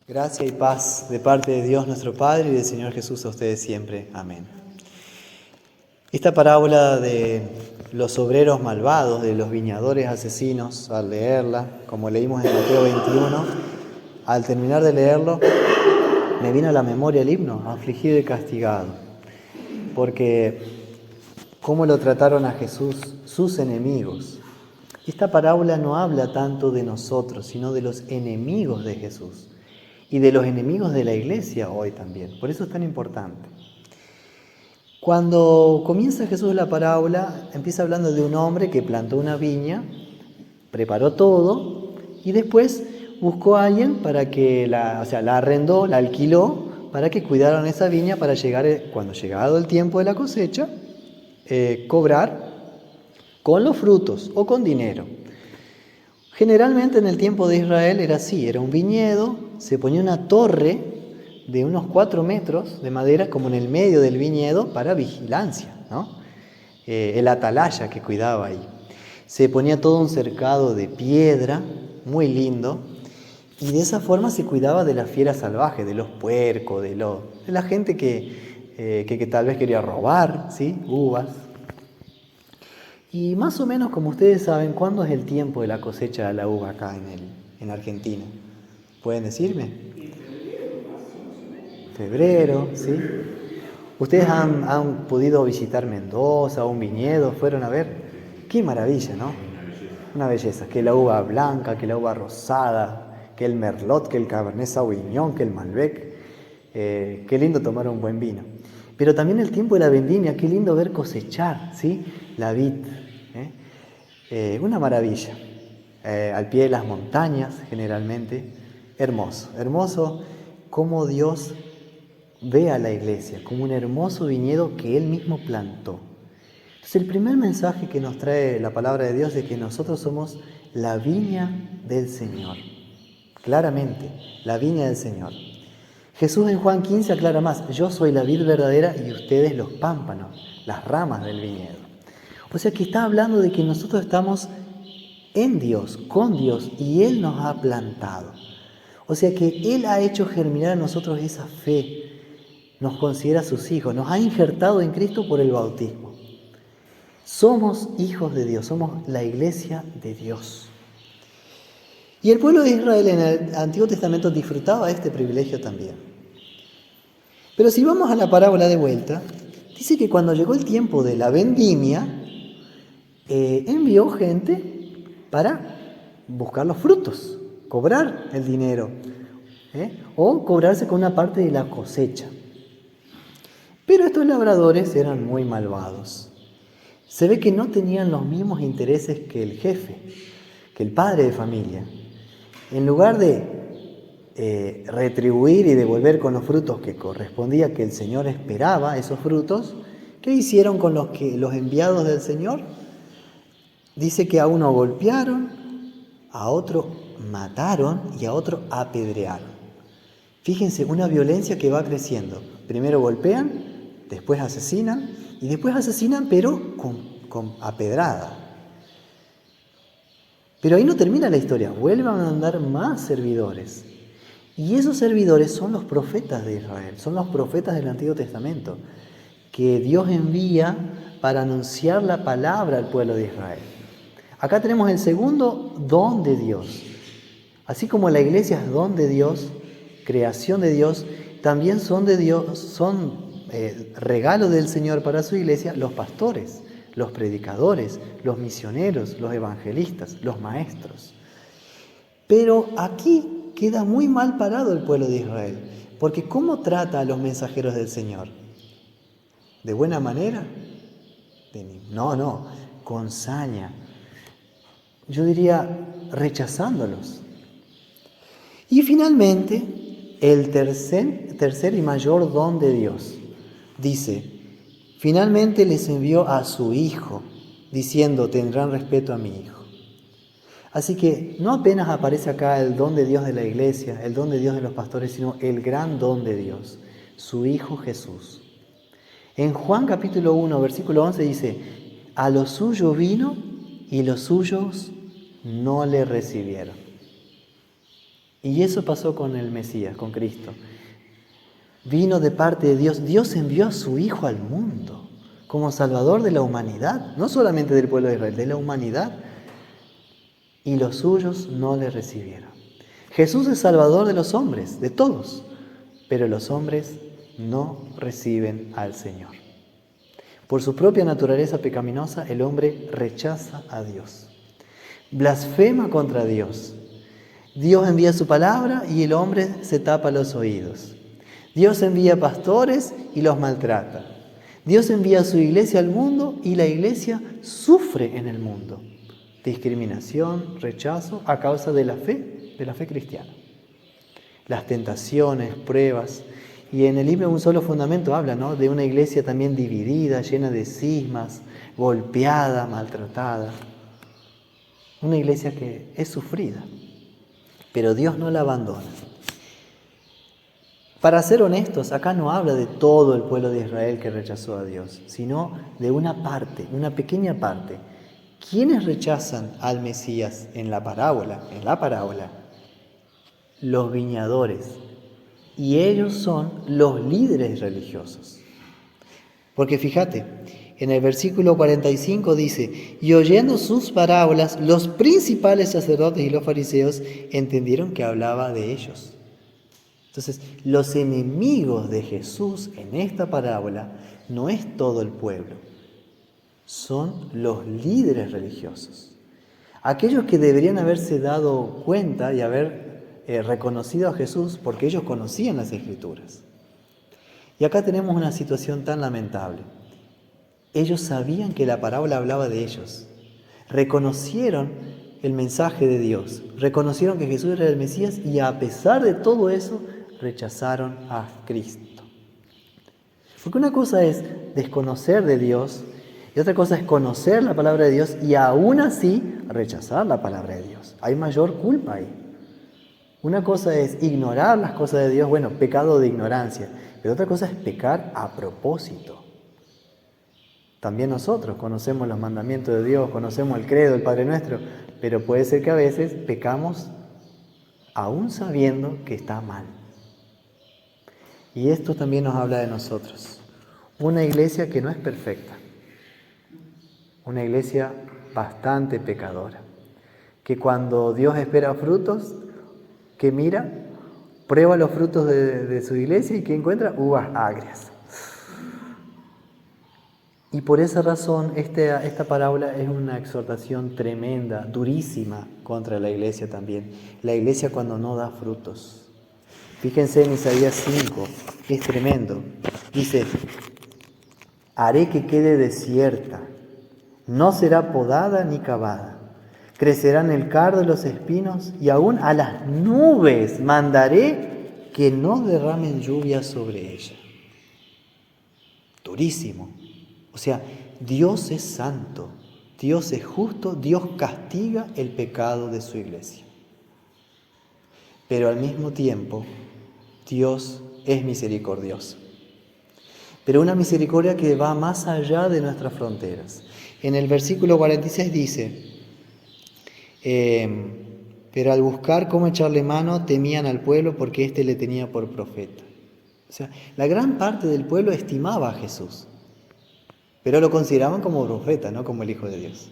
Gracia y paz de parte de Dios nuestro Padre y del Señor Jesús a ustedes siempre. Amén. Esta parábola de los obreros malvados, de los viñadores asesinos, al leerla, como leímos en Mateo 21, al terminar de leerlo, me vino a la memoria el himno, afligido y castigado, porque cómo lo trataron a Jesús sus enemigos. Esta parábola no habla tanto de nosotros, sino de los enemigos de Jesús. Y de los enemigos de la iglesia hoy también. Por eso es tan importante. Cuando comienza Jesús la parábola, empieza hablando de un hombre que plantó una viña, preparó todo y después buscó a alguien para que la arrendó, la alquiló para que cuidaran esa viña para llegar, cuando llegado el tiempo de la cosecha, cobrar con los frutos o con dinero. Generalmente en el tiempo de Israel era así, era un viñedo, se ponía una torre de unos 4 metros de madera como en el medio del viñedo para vigilancia, ¿no? El atalaya que cuidaba ahí. Se ponía todo un cercado de piedra, muy lindo, y de esa forma se cuidaba de las fieras salvajes, de los puercos, de la gente que tal vez quería robar, ¿sí? Uvas. Y más o menos, como ustedes saben, ¿cuándo es el tiempo de la cosecha de la uva acá en Argentina? ¿Pueden decirme? Febrero, ¿sí? ¿Ustedes han podido visitar Mendoza, un viñedo? ¿Fueron a ver? ¡Qué maravilla!, ¿no? Una belleza. Que la uva blanca, que la uva rosada, que el merlot, que el cabernet sauvignon, que el malbec. Qué lindo tomar un buen vino. Pero también el tiempo de la vendimia, qué lindo ver cosechar, ¿sí? La vid. Una maravilla. Al pie de las montañas, generalmente. Hermoso, hermoso cómo Dios ve a la iglesia, como un hermoso viñedo que Él mismo plantó. Entonces, el primer mensaje que nos trae la palabra de Dios es que nosotros somos la viña del Señor. Claramente, la viña del Señor. Jesús en Juan 15 aclara más: yo soy la vid verdadera y ustedes los pámpanos, las ramas del viñedo. O sea que está hablando de que nosotros estamos en Dios, con Dios, y Él nos ha plantado. O sea que Él ha hecho germinar en nosotros esa fe, nos considera sus hijos, nos ha injertado en Cristo por el bautismo. Somos hijos de Dios, somos la iglesia de Dios. Y el pueblo de Israel en el Antiguo Testamento disfrutaba este privilegio también. Pero si vamos a la parábola de vuelta, dice que cuando llegó el tiempo de la vendimia, envió gente para buscar los frutos, cobrar el dinero, o cobrarse con una parte de la cosecha. Pero estos labradores eran muy malvados. Se ve que no tenían los mismos intereses que el jefe, que el padre de familia. En lugar de retribuir y devolver con los frutos que correspondía, que el Señor esperaba esos frutos, ¿qué hicieron con los enviados del Señor? Dice que a uno golpearon, a otro mataron y a otro apedrearon. Fíjense, una violencia que va creciendo. Primero golpean, después asesinan, y después asesinan pero con apedrada. Pero ahí no termina la historia, vuelven a mandar más servidores. Y esos servidores son los profetas de Israel, son los profetas del Antiguo Testamento, que Dios envía para anunciar la palabra al pueblo de Israel. Acá tenemos el segundo don de Dios. Así como la iglesia es don de Dios, creación de Dios, también son de Dios, son regalo del Señor para su iglesia los pastores, los predicadores, los misioneros, los evangelistas, los maestros. Pero aquí queda muy mal parado el pueblo de Israel, porque ¿cómo trata a los mensajeros del Señor? ¿De buena manera? No, con saña. Yo diría rechazándolos. Y finalmente, el tercer y mayor don de Dios. Dice, finalmente les envió a su Hijo, diciendo, tendrán respeto a mi Hijo. Así que no apenas aparece acá el don de Dios de la iglesia, el don de Dios de los pastores, sino el gran don de Dios, su Hijo Jesús. En Juan capítulo 1, versículo 11 dice, a lo suyo vino y los suyos no le recibieron. Y eso pasó con el Mesías, con Cristo. Vino de parte de Dios. Dios envió a su Hijo al mundo como Salvador de la humanidad, no solamente del pueblo de Israel, de la humanidad. Y los suyos no le recibieron. Jesús es Salvador de los hombres, de todos, pero los hombres no reciben al Señor. Por su propia naturaleza pecaminosa, el hombre rechaza a Dios. Blasfema contra Dios. Dios envía su palabra y el hombre se tapa los oídos. Dios envía pastores y los maltrata. Dios envía su iglesia al mundo y la iglesia sufre en el mundo. Discriminación, rechazo a causa de la fe cristiana. Las tentaciones, pruebas. Y en el libro Un Solo Fundamento habla, ¿no?, de una iglesia también dividida, llena de cismas, golpeada, maltratada. Una iglesia que es sufrida, pero Dios no la abandona. Para ser honestos, acá no habla de todo el pueblo de Israel que rechazó a Dios, sino de una parte, una pequeña parte. ¿Quiénes rechazan al Mesías en la parábola? Los viñadores. Y ellos son los líderes religiosos. Porque fíjate, en el versículo 45 dice: y oyendo sus parábolas, los principales sacerdotes y los fariseos entendieron que hablaba de ellos. Entonces, los enemigos de Jesús en esta parábola no es todo el pueblo, son los líderes religiosos. Aquellos que deberían haberse dado cuenta y haber reconocido a Jesús porque ellos conocían las Escrituras. Y acá tenemos una situación tan lamentable. Ellos sabían que la parábola hablaba de ellos. Reconocieron el mensaje de Dios. Reconocieron que Jesús era el Mesías y a pesar de todo eso, rechazaron a Cristo. Porque una cosa es desconocer de Dios y otra cosa es conocer la palabra de Dios y aún así rechazar la palabra de Dios. Hay mayor culpa ahí. Una cosa es ignorar las cosas de Dios, bueno, pecado de ignorancia, pero otra cosa es pecar a propósito. También nosotros conocemos los mandamientos de Dios, conocemos el credo, el Padre Nuestro, pero puede ser que a veces pecamos aún sabiendo que está mal. Y esto también nos habla de nosotros. Una iglesia que no es perfecta, una iglesia bastante pecadora, que cuando Dios espera frutos, que mira, prueba los frutos de su iglesia y que encuentra uvas agrias. Y por esa razón esta parábola es una exhortación tremenda, durísima contra la iglesia también. La iglesia cuando no da frutos. Fíjense en Isaías 5, que es tremendo. Dice: haré que quede desierta, no será podada ni cavada. Crecerán el cardo y los espinos, y aún a las nubes mandaré que no derramen lluvia sobre ella. Durísimo. O sea, Dios es santo, Dios es justo, Dios castiga el pecado de su iglesia. Pero al mismo tiempo, Dios es misericordioso. Pero una misericordia que va más allá de nuestras fronteras. En el versículo 46 dice: pero al buscar cómo echarle mano, temían al pueblo porque éste le tenía por profeta. O sea, la gran parte del pueblo estimaba a Jesús, pero lo consideraban como profeta, no como el Hijo de Dios.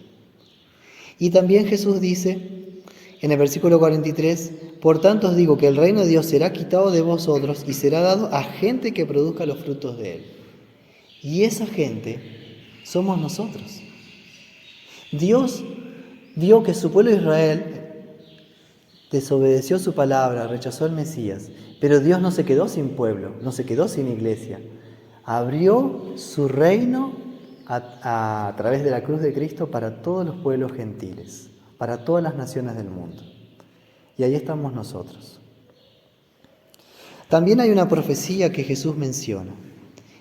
Y también Jesús dice en el versículo 43: por tanto os digo que el reino de Dios será quitado de vosotros y será dado a gente que produzca los frutos de él. Y esa gente somos nosotros. Dios vio que su pueblo Israel desobedeció su palabra, rechazó al Mesías, pero Dios no se quedó sin pueblo, no se quedó sin iglesia. Abrió su reino a través de la cruz de Cristo para todos los pueblos gentiles, para todas las naciones del mundo. Y ahí estamos nosotros. También hay una profecía que Jesús menciona.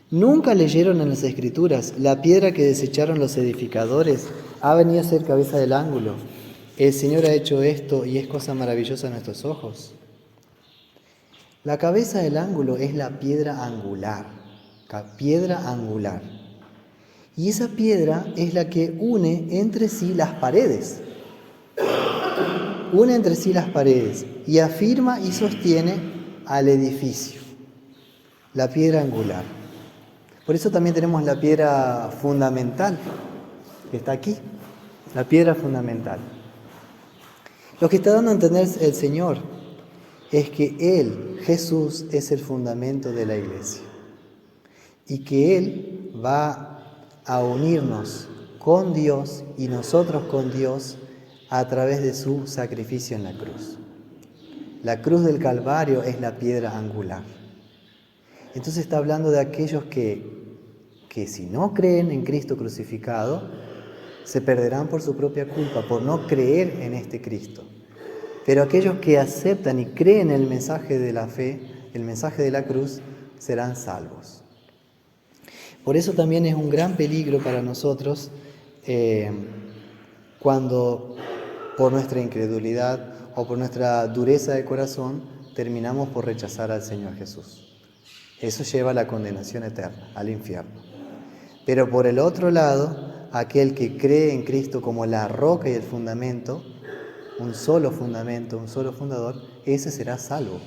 ¿Nunca leyeron en las Escrituras: la piedra que desecharon los edificadores ha venido a ser cabeza del ángulo? El Señor ha hecho esto y es cosa maravillosa a nuestros ojos. La cabeza del ángulo es la piedra angular, Y esa piedra es la que une entre sí las paredes. une entre sí las paredes y afirma y sostiene al edificio, la piedra angular. Por eso también tenemos la piedra fundamental, que está aquí, la piedra fundamental. Lo que está dando a entender el Señor es que Él, Jesús, es el fundamento de la iglesia y que Él va a unirnos con Dios y nosotros con Dios a través de su sacrificio en la cruz. La cruz del Calvario es la piedra angular. Entonces está hablando de aquellos que si no creen en Cristo crucificado, se perderán por su propia culpa, por no creer en este Cristo. Pero aquellos que aceptan y creen en el mensaje de la fe, el mensaje de la cruz, serán salvos. Por eso también es un gran peligro para nosotros cuando por nuestra incredulidad o por nuestra dureza de corazón terminamos por rechazar al Señor Jesús. Eso lleva a la condenación eterna, al infierno. Pero por el otro lado, aquel que cree en Cristo como la roca y el fundamento, un solo fundador, ese será salvo.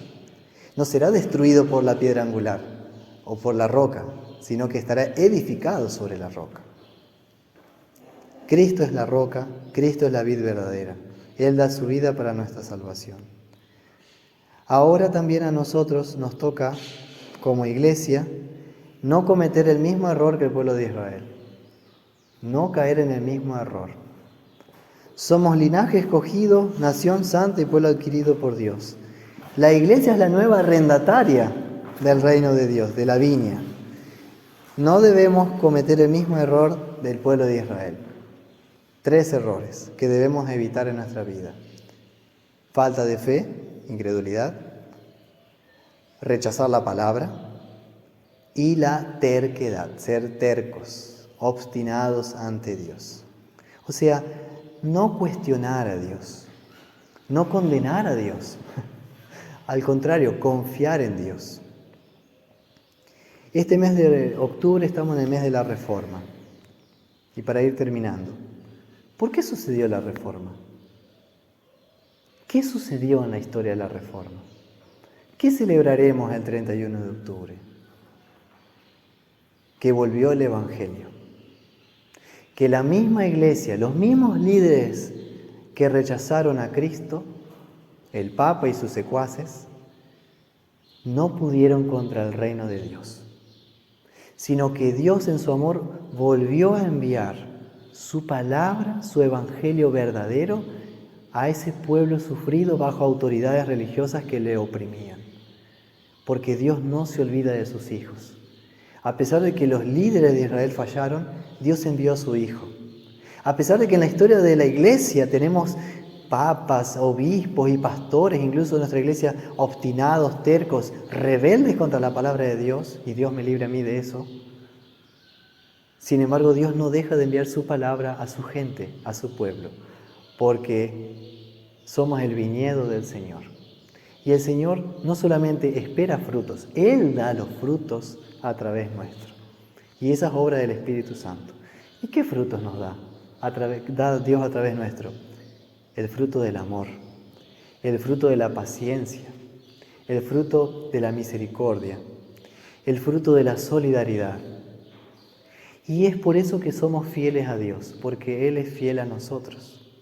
No será destruido por la piedra angular o por la roca, sino que estará edificado sobre la roca. Cristo es la roca, Cristo es la vid verdadera. Él da su vida para nuestra salvación. Ahora también a nosotros nos toca, como iglesia, no cometer el mismo error que el pueblo de Israel. No caer en el mismo error. Somos linaje escogido, nación santa y pueblo adquirido por Dios. La iglesia es la nueva arrendataria del reino de Dios, de la viña. No debemos cometer el mismo error del pueblo de Israel. 3 errores que debemos evitar en nuestra vida: falta de fe, incredulidad, rechazar la palabra y la terquedad, ser tercos, obstinados ante Dios. O sea, no cuestionar a Dios, no condenar a Dios, al contrario, confiar en Dios. Este mes de octubre estamos en el mes de la Reforma. Y para ir terminando, ¿por qué sucedió la Reforma? ¿Qué sucedió en la historia de la Reforma? ¿Qué celebraremos el 31 de octubre? Que volvió el Evangelio. Que la misma iglesia, los mismos líderes que rechazaron a Cristo, el Papa y sus secuaces, no pudieron contra el reino de Dios, sino que Dios en su amor volvió a enviar su palabra, su evangelio verdadero a ese pueblo sufrido bajo autoridades religiosas que le oprimían. Porque Dios no se olvida de sus hijos. A pesar de que los líderes de Israel fallaron, Dios envió a su Hijo. A pesar de que en la historia de la iglesia tenemos papas, obispos y pastores, incluso en nuestra iglesia, obstinados, tercos, rebeldes contra la palabra de Dios, y Dios me libre a mí de eso. Sin embargo, Dios no deja de enviar su palabra a su gente, a su pueblo, porque somos el viñedo del Señor. Y el Señor no solamente espera frutos, Él da los frutos a través nuestro. Y esa es obra del Espíritu Santo. ¿Y qué frutos nos da? Da Dios a través nuestro. El fruto del amor, el fruto de la paciencia, el fruto de la misericordia, el fruto de la solidaridad. Y es por eso que somos fieles a Dios, porque Él es fiel a nosotros.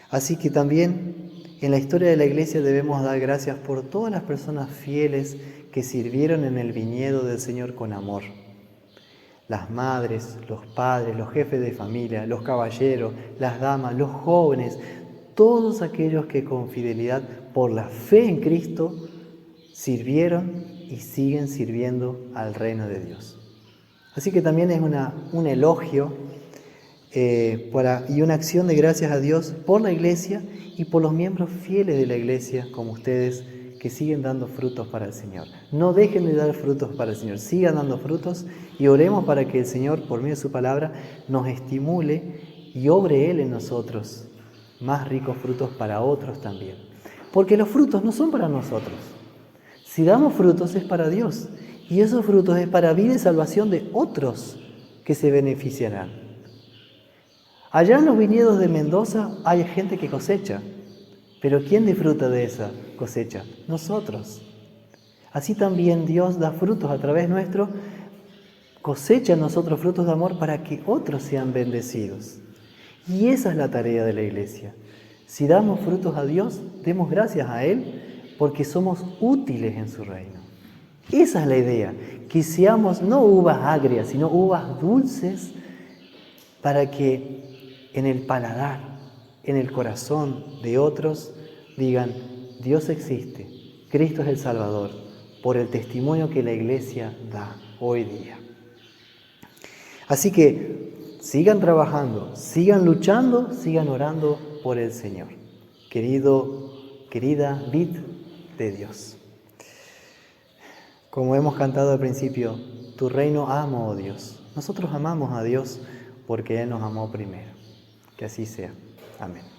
Así que también en la historia de la iglesia debemos dar gracias por todas las personas fieles que sirvieron en el viñedo del Señor con amor. Las madres, los padres, los jefes de familia, los caballeros, las damas, los jóvenes, todos aquellos que con fidelidad por la fe en Cristo sirvieron y siguen sirviendo al reino de Dios. Así que también es un elogio y una acción de gracias a Dios por la iglesia y por los miembros fieles de la iglesia como ustedes, que siguen dando frutos para el Señor. No dejen de dar frutos para el Señor, sigan dando frutos y oremos para que el Señor, por medio de su palabra, nos estimule y obre Él en nosotros más ricos frutos para otros también. Porque los frutos no son para nosotros. Si damos frutos es para Dios y esos frutos es para vida y salvación de otros que se beneficiarán. Allá en los viñedos de Mendoza hay gente que cosecha Pero ¿quién disfruta de esa cosecha? Nosotros. Así también Dios da frutos a través nuestro, cosecha en nosotros frutos de amor para que otros sean bendecidos. Y esa es la tarea de la iglesia. Si damos frutos a Dios, demos gracias a Él porque somos útiles en su reino. Esa es la idea, que seamos no uvas agrias, sino uvas dulces para que en el paladar, en el corazón de otros digan, Dios existe, Cristo es el Salvador, por el testimonio que la iglesia da hoy día. Así que sigan trabajando, sigan luchando, sigan orando por el Señor. Querida vid de Dios. Como hemos cantado al principio, tu reino amo, oh Dios. Nosotros amamos a Dios porque Él nos amó primero. Que así sea. Amén.